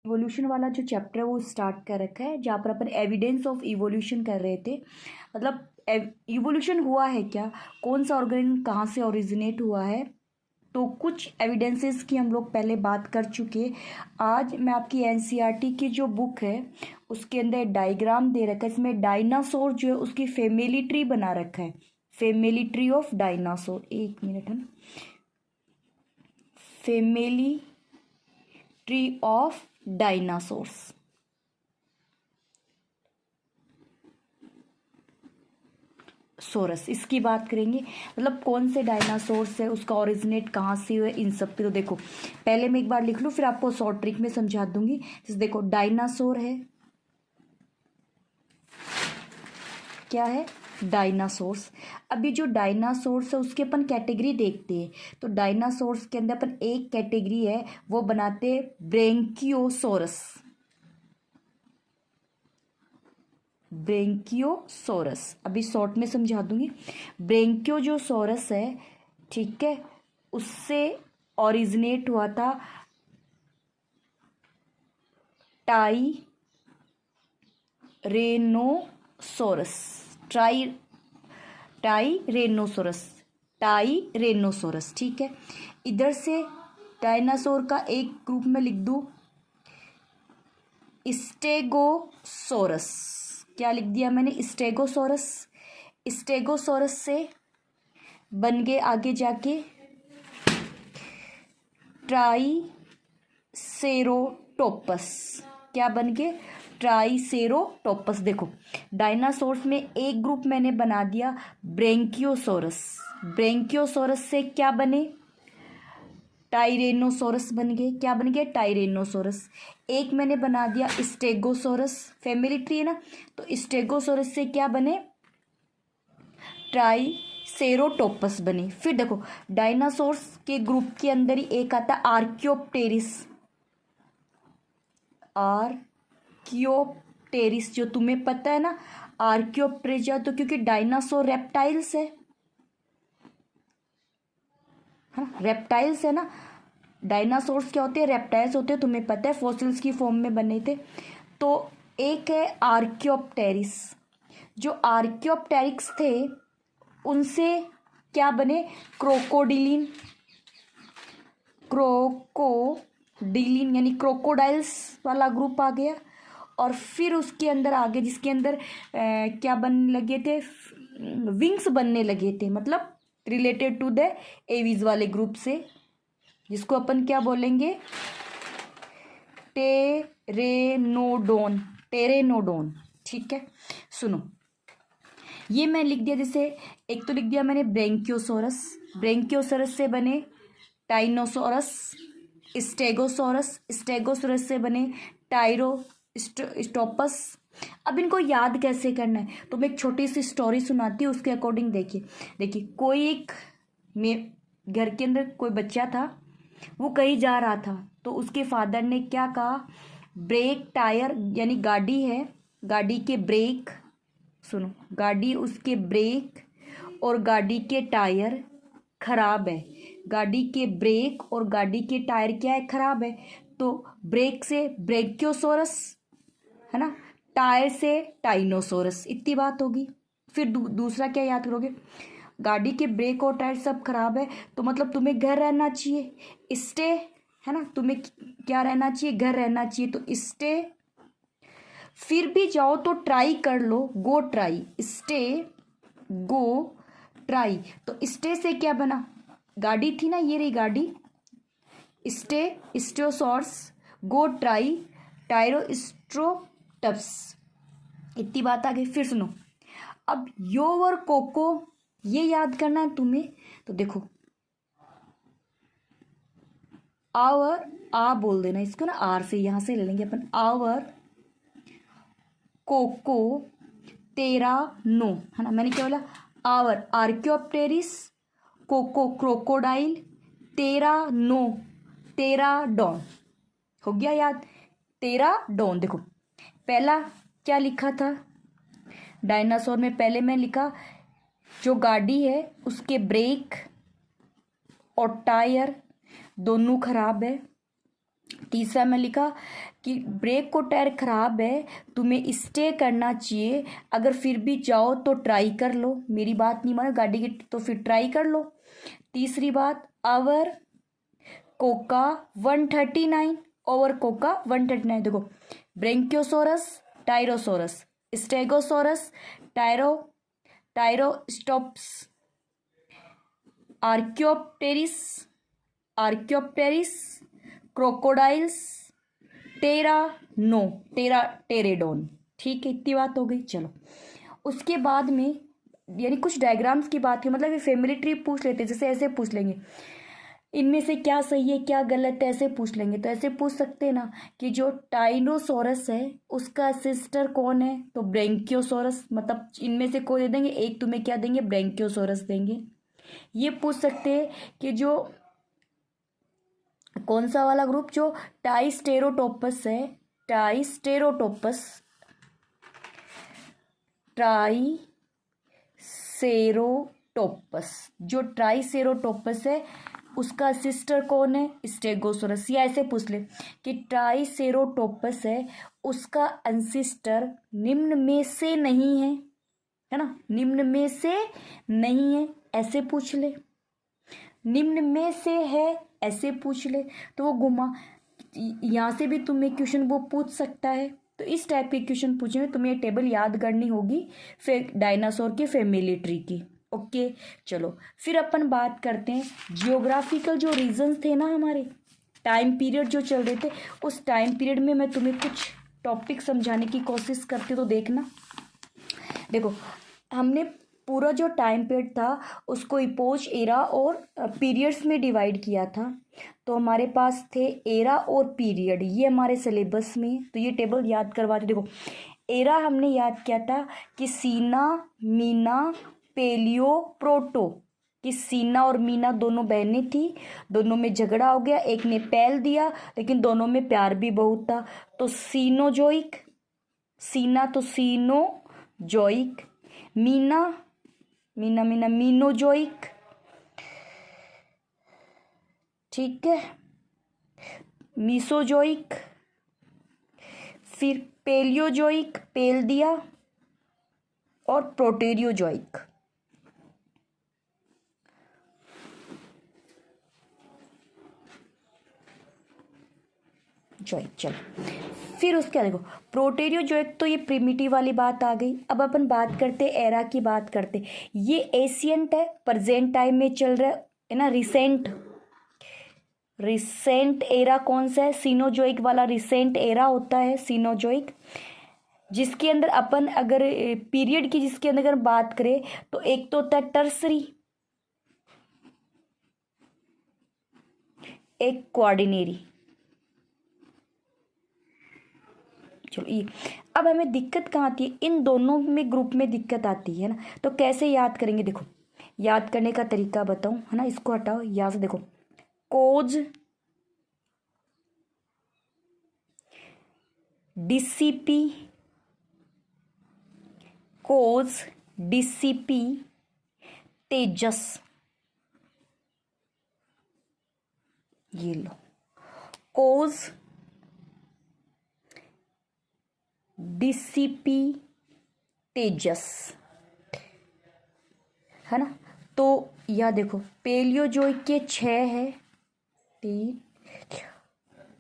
Evolution वाला जो chapter है वो स्टार्ट कर रखा है, जहाँ पर अपन एविडेंस ऑफ इवोल्यूशन कर रहे थे। मतलब इवोल्यूशन हुआ है क्या, कौन सा ऑर्गेनिज्म कहाँ से ओरिजिनेट हुआ है, तो कुछ एविडेंसेस की हम लोग पहले बात कर चुके। आज मैं आपकी एनसीईआरटी की जो बुक है उसके अंदर डायग्राम दे रखा है, इसमें डायनासोर जो है उसकी फैमिली ट्री बना रखा है, फैमिली ट्री ऑफ डायनासोर। एक मिनट है, family tree of dinosaurs. Saurus इसकी बात करेंगे, मतलब कौन से डायनासोर्स है, उसका ओरिजिनेट कहाँ से हुआ, इन सब पे। तो देखो पहले मैं एक बार लिख लूँ फिर आपको शॉर्ट ट्रिक में समझा दूंगी। जैसे देखो डायनासोर है, क्या है, डायनासोर्स। अभी जो डायनासोर्स है उसके अपन कैटेगरी देखते हैं, तो डायनासोर्स के अंदर अपन एक कैटेगरी है वो बनाते हैं ब्रेंकियोसोरस। ब्रेंकियोसोरस अभी शॉर्ट में समझा दूंगी। ब्रेंकियो जो सोरस है, ठीक है, उससे ओरिजिनेट हुआ था टाइरेनोसोरस। टाइरेनोसोरस, टाइरेनोसोरस, ठीक है। इधर से डायनासोर का एक ग्रुप में लिख दूं स्टेगोसोरस। क्या लिख दिया मैंने, स्टेगोसोरस। स्टेगोसोरस से बन गए आगे जाके ट्राइसेरोटोपस। क्या बन गए, ट्राइसेरोटोपस। देखो डायनासोर्स में एक ग्रुप मैंने बना दिया ब्रेंकियोसोरस। ब्रेंकियोसोरस से क्या बने, टाइरेनोसोरस बन गए। क्या बन गए, टाइरेनोसोरस। एक मैंने बना दिया स्टेगोसोरस, फैमिली ट्री है ना, तो स्टेगोसोरस से क्या बने, ट्राइसेरोटोपस बने। फिर देखो डायनासोर्स के ग्रुप के अंदर ही एक आता आर्कियोप्टेरिस। आर्कियोप्टेरिस जो तुम्हें पता है ना, आर्कियोप्टेरिस तो क्योंकि डायनासोर रेप्टाइल्स है ना, रेप्टाइल्स है ना। डायनासोर्स क्या होते हैं, रेप्टाइल्स होते हैं, तुम्हें पता है, फॉसिल्स की फॉर्म में बने थे। तो एक है आर्कियोप्टेरिस। जो आर्कियोप्टेरिक्स थे उनसे क्या बने, क्रोकोडिलिन। क्रोकोडिलिन यानी क्रोकोडाइल्स वाला ग्रुप आ गया। और फिर उसके अंदर आगे जिसके अंदर क्या बनने लगे थे, विंग्स बनने लगे थे, मतलब रिलेटेड टू द एवीज वाले ग्रुप से, जिसको अपन क्या बोलेंगे, टेरेनोडोन। टेरेनोडोन, ठीक है। सुनो ये मैं लिख दिया, जैसे एक तो लिख दिया मैंने ब्रेंकियोसोरस। ब्रेंकियोसोरस से बने टाइनोसोरस। स्टेगोसोरस, स्टेगोसोरस से बने टाइरो स्टोपस। अब इनको याद कैसे करना है, तो मैं एक छोटी सी स्टोरी सुनाती हूँ, उसके अकॉर्डिंग देखिए। देखिए कोई एक में घर के अंदर कोई बच्चा था, वो कहीं जा रहा था, तो उसके फादर ने क्या कहा, ब्रेक टायर यानी गाड़ी है, गाड़ी के ब्रेक, सुनो, गाड़ी उसके ब्रेक और गाड़ी के टायर खराब है। गाड़ी के ब्रेक और गाड़ी के टायर क्या है, खराब है। तो ब्रेक से ब्रेकियोसोरस है ना, टायर से टाइनोसोरस, इतनी बात होगी। फिर दूसरा क्या याद करोगे, गाड़ी के ब्रेक और टायर सब खराब है, तो मतलब तुम्हें घर रहना चाहिए, स्टे, है ना, तुम्हें क्या रहना चाहिए, घर रहना चाहिए, तो स्टे। फिर भी जाओ तो ट्राई कर लो, go try, stay go try. तो स्टे से क्या बना, गाड़ी थी ना, ये रही गाड़ी, स्टे स्टोसॉर्स, गो ट्राई टायरोस्ट्रोटप्स। इतनी बात आ गई। फिर सुनो, अब यो और कोको ये याद करना है तुम्हें। तो देखो आवर, आ बोल देना इसको ना, आर से, यहां से ले लेंगे अपन, आवर कोको तेरा नो, है ना। मैंने क्या बोला, आवर आर्कियोप्टेरिस, कोको क्रोकोडाइल, तेरा नो तेरा डॉन। हो गया याद, तेरा डॉन। देखो पहला क्या लिखा था, डायनासोर में पहले मैं लिखा जो गाड़ी है उसके ब्रेक और टायर दोनों खराब है, तीसरा मैं लिखा कि ब्रेक को टायर खराब है, तुम्हें स्टे करना चाहिए, अगर फिर भी जाओ तो ट्राई कर लो, मेरी बात नहीं मानो गाड़ी की तो फिर ट्राई कर लो। तीसरी बात, आवर कोका 139, ओवर कोका 139। देखो ब्रेंक्योसोरस, टायरोसोरस, स्टेगोसोरस, टायरोस्टोप्स, आर्क्योप्टेरिस, क्रोकोडाइल्स, टेरेडोन। ठीक है, इतनी बात हो गई। चलो उसके बाद में यानी कुछ डायग्राम्स की बात है, मतलब ये फैमिली ट्री पूछ लेते हैं, जैसे ऐसे पूछ लेंगे इनमें से क्या सही है क्या गलत है, ऐसे पूछ लेंगे। तो ऐसे पूछ सकते हैं ना कि जो टाइनोसोरस है उसका सिस्टर कौन है, तो ब्रेंक्योसोरस, मतलब इनमें से कोई दे देंगे, एक तुम्हें क्या देंगे, ब्रेंक्योसोरस देंगे। ये पूछ सकते हैं कि जो कौन सा वाला ग्रुप जो टाइस्टेरोटोपस है, जो ट्राइसेरोटोपस है उसका सिस्टर कौन है, स्टेगोसोरस। या ऐसे पूछ ले कि ट्राइसेरोटोपस है उसका अंसिस्टर निम्न में से नहीं है ना, निम्न में से नहीं है, ऐसे पूछ ले। निम्न में से है ऐसे पूछ ले, तो वो घुमा, यहाँ से भी तुम्हें क्वेश्चन वो पूछ सकता है। तो इस टाइप के क्वेश्चन पूछेंगे, तुम्हें टेबल याद करनी होगी फिर डायनासोर के फैमिली ट्री की। ओके चलो फिर अपन बात करते हैं जियोग्राफिकल जो रीजन्स थे ना हमारे, टाइम पीरियड जो चल रहे थे, उस टाइम पीरियड में मैं तुम्हें कुछ टॉपिक समझाने की कोशिश करती हूँ, तो देखना। देखो हमने पूरा जो टाइम पीरियड था उसको इपोज, एरा और पीरियड्स में डिवाइड किया था। तो हमारे पास थे एरा और पीरियड, ये हमारे सिलेबस में, तो ये टेबल याद करवाते। देखो एरा हमने याद किया था कि सीना, मीना, पेलियो, प्रोटो, कि सीना और मीना दोनों बहनें थी, दोनों में झगड़ा हो गया, एक ने पैल दिया लेकिन दोनों में प्यार भी बहुत था, तो सीनोजोइक, सीना तो सीनोजोइक, मीनोजोइक। ठीक है, मीसोजोइक, फिर पेलियोजोइक, पेल दिया, और प्रोटेरियोजोइक। चलो फिर उसके देखो प्रोटेरियोजोइक, तो ये प्रिमिटिव वाली बात आ गई। अब अपन बात करते एरा की बात करते, ये एशियंट है, प्रेजेंट टाइम में चल रहा है ना, रिसेंट एरा कौन सा है, सीनोजोइक वाला रिसेंट एरा होता है सीनोजोइक, जिसके अंदर अपन अगर पीरियड की जिसके अंदर अगर बात करें तो एक तो होता है टर्सरी, एक क्वार्डिनरी। चलो ये अब हमें दिक्कत कहाँ आती है, इन दोनों में ग्रुप में दिक्कत आती है ना, तो कैसे याद करेंगे। देखो याद करने का तरीका बताऊं, है ना, इसको हटाओ यहाँ से। देखो कोज, डीसीपी, तेजस, ये लो कोज, डीसीपी, तेजस, है ना। तो यह देखो पेलियोजोइक के 6 है, 3,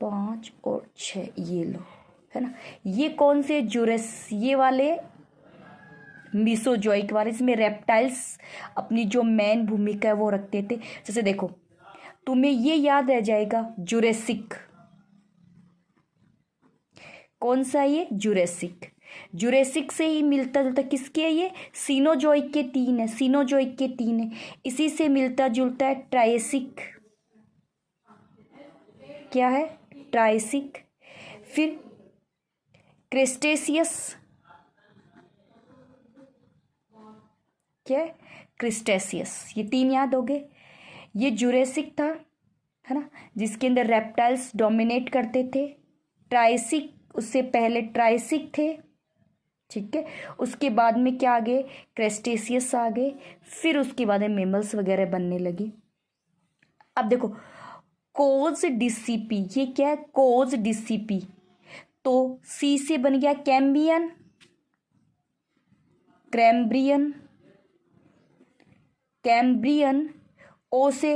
5 और 6, ये लो, है ना। ये कौन से जुरेस, ये वाले मीसोजोइक वाले, इसमें रेप्टाइल्स अपनी जो मेन भूमिका है वो रखते थे। जैसे देखो तुम्हें ये याद रह जाएगा जुरेसिक, कौन सा ये जुरेसिक से ही मिलता जुलता किसके है, ये सीनोजोइक के 3 है, सीनोजोइक के 3 है, इसी से मिलता जुलता है ट्रायसिक, क्या है ट्रायसिक। फिर क्रेस्टेसियस, क्या है क्रिस्टेसियस, ये 3 याद हो गए। ये जुरेसिक था, है ना, जिसके अंदर रेप्टाइल्स डोमिनेट करते थे। ट्रायसिक उससे पहले ट्रायसिक थे, ठीक है। उसके बाद में क्या आ गए, क्रेस्टेसियस आ गए, फिर उसके बाद में मेमल्स वगैरह बनने लगी। अब देखो कोज डीसीपी, ये क्या है, कोज डीसीपी। तो सी से बन गया कैम्बियन, कैम्ब्रियन, कैम्ब्रियन। ओ से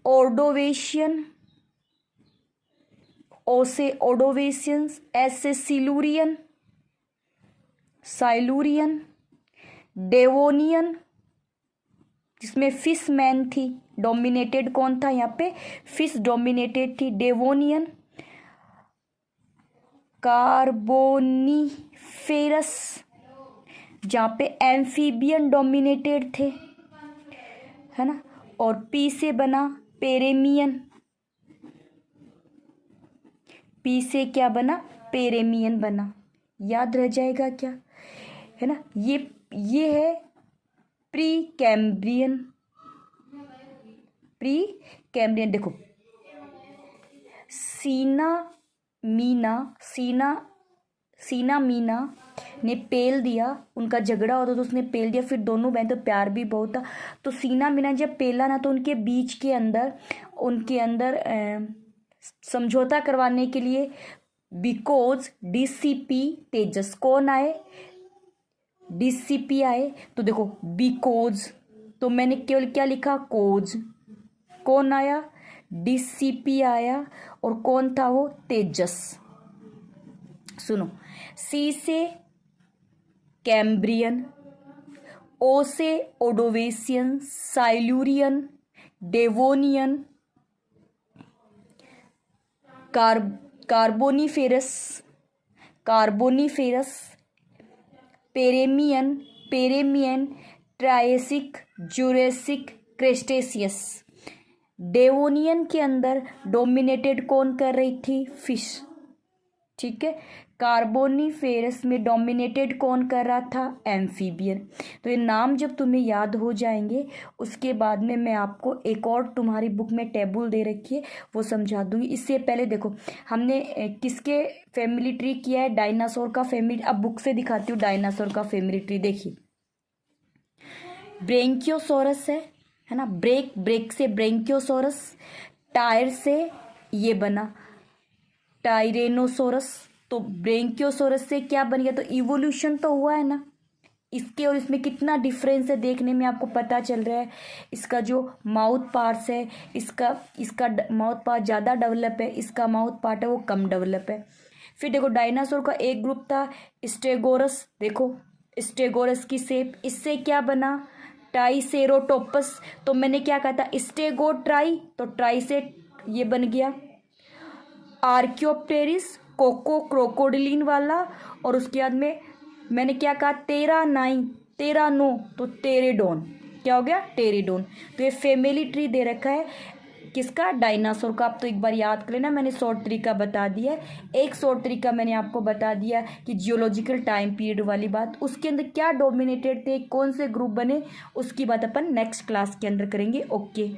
ओर्डोवेशियन, ओ से ओडोवेशियन। एस से सिलूरियन, साइलूरियन। डेवोनियन, जिसमें फिश मैन थी, डोमिनेटेड कौन था यहाँ पे, फिश डोमिनेटेड थी, डेवोनियन। कार्बोनीफेरस, जहाँ पे एम्फीबियन डोमिनेटेड थे, है ना। और पी से बना पेरेमियन, पी से क्या बना, पेरेमियन बना। याद रह जाएगा क्या, है ना। ये है प्री कैम्ब्रियन, प्री कैम्ब्रियन। देखो सीना मीना ने पेल दिया, उनका झगड़ा होता तो उसने पेल दिया, फिर दोनों बहन, तो प्यार भी बहुत था। तो सीना मीना जब पेला ना, तो उनके बीच के अंदर, उनके अंदर समझौता करवाने के लिए बिकॉज डीसीपी तेजस कौन आए, डीसीपी आए। तो देखो बिकॉज, तो मैंने केवल क्या लिखा, कोज। कौन आया, डीसीपी आया, और कौन था वो, तेजस। सुनो, सी से कैम्ब्रियन, ओ से Ordovician, Silurian, Devonian, Carboniferous, Permian, Triassic, Jurassic, Cretaceous. Devonian के अंदर डोमिनेटेड कौन कर रही थी, फिश, ठीक है। कार्बोनीफेरस में डोमिनेटेड कौन कर रहा था, एम्फीबियन। तो ये नाम जब तुम्हें याद हो जाएंगे, उसके बाद में मैं आपको एक और तुम्हारी बुक में टेबल दे रखी है, वो समझा दूंगी। इससे पहले देखो हमने किसके फैमिली ट्री किया है, डायनासोर का फैमिली। अब बुक से दिखाती हूँ डायनासोर का फैमिली ट्री। देखिए ब्रेंकियोसोरस है ना, ब्रेक से ब्रेंकियोसोरस, टायर से ये बना टायरेनोसोरस। तो ब्रेंकियोसोरस से क्या बन गया, तो इवोल्यूशन तो हुआ है ना। इसके और इसमें कितना डिफरेंस है देखने में आपको पता चल रहा है। इसका जो माउथ पार्ट्स है, इसका माउथ पार्ट ज़्यादा डेवलप है, इसका माउथ पार्ट है वो कम डेवलप है। फिर देखो डायनासोर का एक ग्रुप था स्टेगोरस, देखो स्टेगोरस की शेप, इससे क्या बना, ट्राइसेरोटोपस। तो मैंने क्या कहा था, स्टेगो ट्राई, तो ट्राई से ये बन गया आर्कियोप्टेरिस, कोको क्रोकोडिलिन वाला। और उसके बाद में मैंने क्या कहा, टेरानो, तो टेरेडोन, क्या हो गया, टेरेडोन। तो ये फैमिली ट्री दे रखा है किसका, डायनासोर का। आप तो एक बार याद कर लेना, मैंने शॉर्ट तरीका बता दिया है। एक शॉर्ट तरीका मैंने आपको बता दिया कि जियोलॉजिकल टाइम पीरियड वाली बात, उसके अंदर क्या डोमिनेटेड थे, कौन से ग्रुप बने, उसकी बात अपन नेक्स्ट क्लास के अंदर करेंगे। ओके।